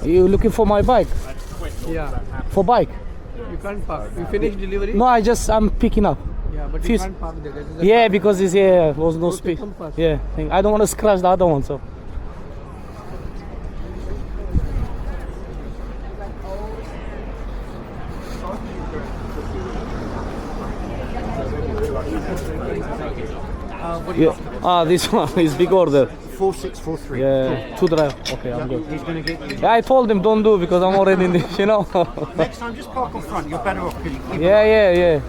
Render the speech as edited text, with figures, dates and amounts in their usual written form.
You looking for my bike? Yeah, For bike? you can't park. You finish delivery? No, I'm picking up. Yeah, but Few- you can't park there. That is the Yeah, park. because it's was no Okay, space. come fast. Yeah, I don't want to scratch the other one, so. What do you Yeah. This one is big order. 4643. Yeah, two drive. Okay, I'm good. He's going to get you. Yeah, I told him don't do because I'm already in this, you know. Next time, just park up front. You're better off because you keep Yeah.